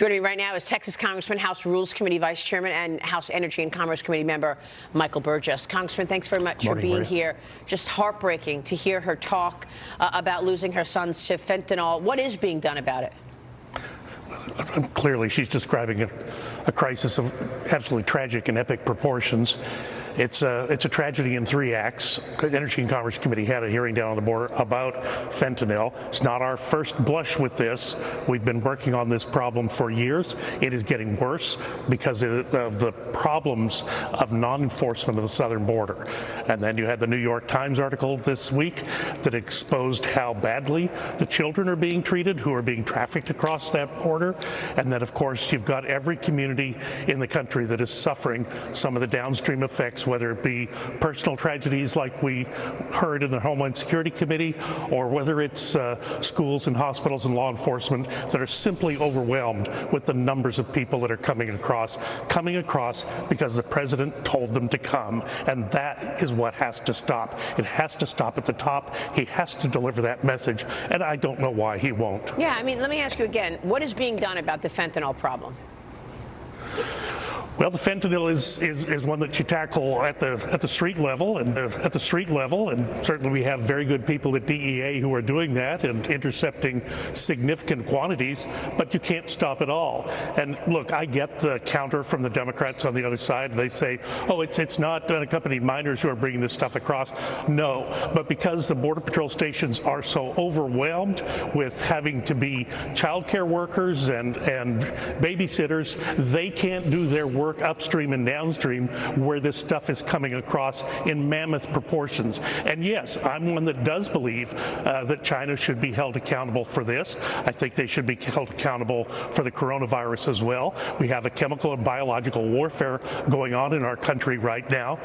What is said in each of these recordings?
Joining me right now is Texas Congressman, House Rules Committee Vice Chairman, and House Energy and Commerce Committee member Michael Burgess. Congressman, thanks very much for being here. Just heartbreaking to hear her talk about losing her sons to fentanyl. What is being done about it? Clearly, she's describing a crisis of absolutely tragic and epic proportions. It's a tragedy in three acts. The Energy and Commerce Committee had a hearing down on the border about fentanyl. It's not our first blush with this. We've been working on this problem for years. It is getting worse because of the problems of non-enforcement of the southern border. And then you had the New York Times article this week that exposed how badly the children are being treated who are being trafficked across that border. And then, of course, you've got every community in the country that is suffering some of the downstream effects, whether it be personal tragedies like we heard in the Homeland Security Committee, or whether it's schools and hospitals and law enforcement that are simply overwhelmed with the numbers of people that are coming across because the president told them to come. And that is what has to stop. It has to stop at the top. He has to deliver that message, and I don't know why he won't. Yeah, I mean, let me ask you again, what is being done about the fentanyl problem? Well, the fentanyl is one that you tackle at the street level, and certainly we have very good people at DEA who are doing that and intercepting significant quantities, but you can't stop it all. And look, I get the counter from the Democrats on the other side. They say, oh, it's not unaccompanied minors who are bringing this stuff across. No, but because the Border Patrol stations are so overwhelmed with having to be child care workers and babysitters, they can't do their work upstream and downstream where this stuff is coming across in mammoth proportions. And yes, I'm one that does believe that China should be held accountable for this. I think they should be held accountable for the coronavirus as well. We have a chemical and biological warfare going on in our country right now.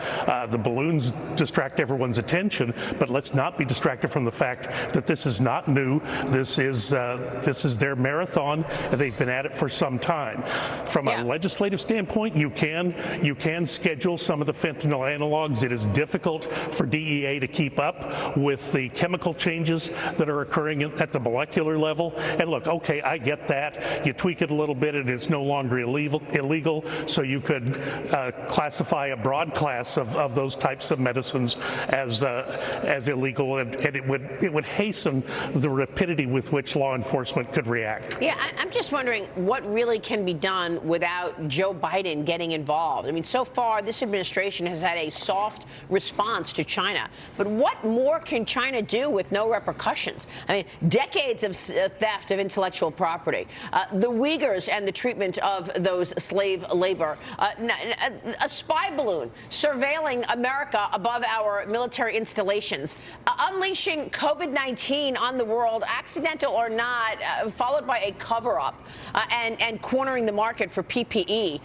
The balloons distract everyone's attention, but let's not be distracted from the fact that this is not new. This is their marathon, and they've been at it for some time. From a legislative standpoint, you can schedule some of the fentanyl analogs. It is difficult for DEA to keep up with the chemical changes that are occurring at the molecular level. And look, okay, I get that. You tweak it a little bit and it's no longer illegal, so you could classify a broad class of those types of medicines as illegal, and it would hasten the rapidity with which law enforcement could react. Yeah, I'm just wondering what really can be done without Joe Biden getting involved. I mean, so far, this administration has had a soft response to China. But what more can China do with no repercussions? I mean, decades of theft of intellectual property, the Uyghurs and the treatment of those slave labor, a spy balloon surveilling America above our military installations, unleashing COVID-19 on the world, accidental or not, followed by a cover-up, and cornering the market for PPE.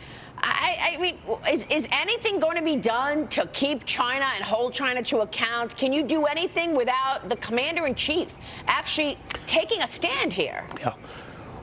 I mean, is anything going to be done to keep China and hold China to account? Can you do anything without the commander-in-chief actually taking a stand here? Yeah.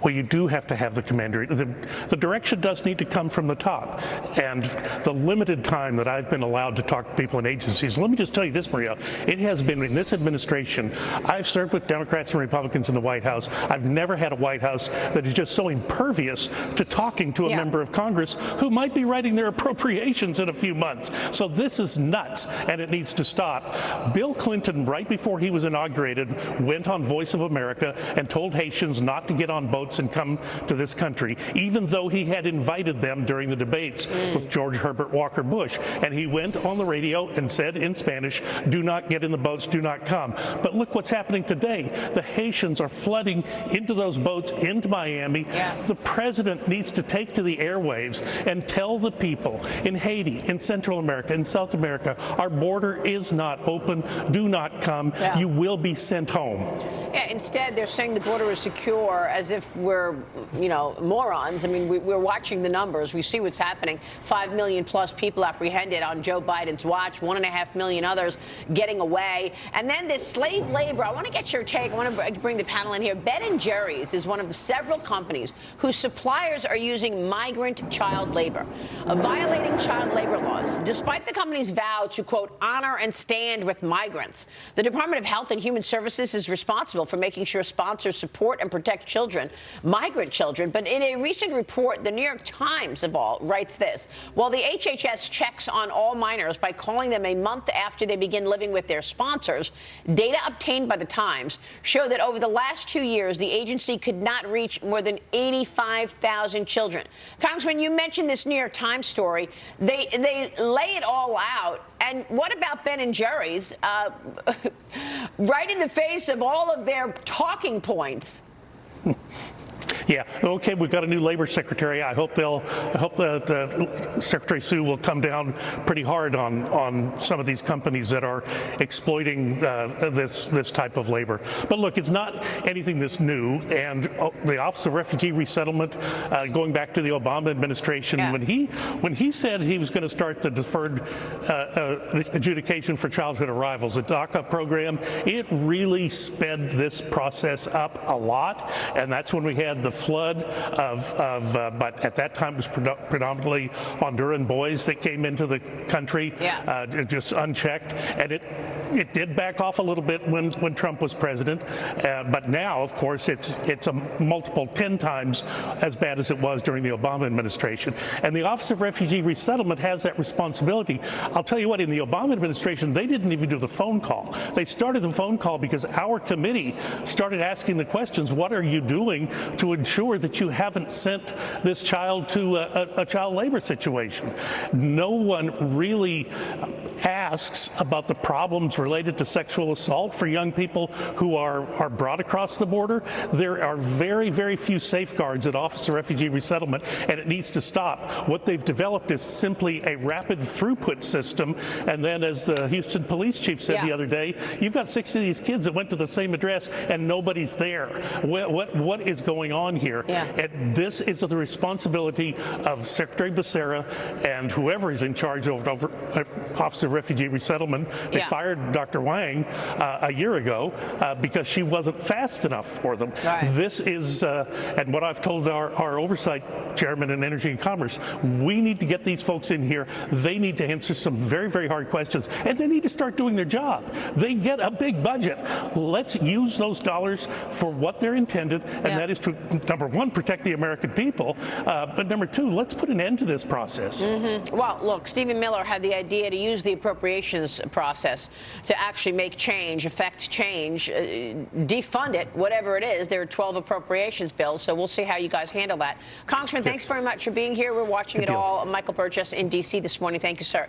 Well, you do have to have the commander. The direction does need to come from the top. And the limited time that I've been allowed to talk to people in agencies, let me just tell you this, Maria, it has been in this administration. I've served with Democrats and Republicans in the White House. I've never had a White House that is just so impervious to talking to a member of Congress who might be writing their appropriations in a few months. So this is nuts, and it needs to stop. Bill Clinton, right before he was inaugurated, went on Voice of America and told Haitians not to get on boats and come to this country, even though he had invited them during the debates with George Herbert Walker Bush. And he went on the radio and said in Spanish, do not get in the boats, do not come. But look what's happening today. The Haitians are flooding into those boats into Miami. The president needs to take to the airwaves and tell the people in Haiti, in Central America, in South America, our border is not open, do not come, you will be sent home. Yeah, instead, they're saying the border is secure as if we're, morons. I mean, we're watching the numbers. We see what's happening. 5 million plus people apprehended on Joe Biden's watch, 1.5 million others getting away. And then this slave labor, I want to get your take. I want to bring the panel in here. Ben & Jerry's is one of the several companies whose suppliers are using migrant child labor, violating child labor laws. Despite the company's vow to, quote, honor and stand with migrants, the Department of Health and Human Services is responsible for making sure sponsors support and protect children migrant children. But in a recent report, the New York Times, of all, writes this: while the HHS checks on all minors by calling them a month after they begin living with their sponsors, data obtained by the Times show that over the last 2 years, the agency could not reach more than 85,000 children. Congressman, you mentioned this New York Times story. They lay it all out. And what about Ben and Jerry's? Right in the face of all of their talking points. Yeah. Okay. We've got a new labor secretary. I hope that Secretary Sue will come down pretty hard on some of these companies that are exploiting this type of labor. But look, it's not anything that's new. And the Office of Refugee Resettlement, going back to the Obama administration, when he said he was going to start the deferred adjudication for childhood arrivals, the DACA program, it really sped this process up a lot. And that's when we had the flood but at that time it was predominantly Honduran boys that came into the country, just unchecked, and it did back off a little bit when Trump was president, but now, of course, it's a multiple 10 times as bad as it was during the Obama administration. And the Office of Refugee Resettlement has that responsibility. I'll tell you what, in the Obama administration, they didn't even do the phone call. They started the phone call because our committee started asking the questions: what are you doing to ensure that you haven't sent this child to a child labor situation? No one really asks about the problems related to sexual assault for young people who are brought across the border. There are very, very few safeguards at Office of Refugee Resettlement, and it needs to stop. What they've developed is simply a rapid throughput system, and then, as the Houston police chief said the other day, you've got 6 of these kids that went to the same address and nobody's there. What is going on here? And this is the responsibility of Secretary Becerra and whoever is in charge of Office of Refugee Resettlement. They fired Dr. Wang a year ago because she wasn't fast enough for them. This is, and what I've told our oversight chairman in Energy and Commerce, we need to get these folks in here. They need to answer some very, very hard questions, and they need to start doing their job. They get a big budget. Let's use those dollars for what they're intended, and that is to, number one, protect the American people, but number two, let's put an end to this process. Well, look, Stephen Miller had the idea to use the appropriations process to actually make change, affect change, defund it, whatever it is. There are 12 appropriations bills, so we'll see how you guys handle that. Congressman, thanks very much for being here. We're watching it all. Michael Burgess in D.C. this morning. Thank you, sir.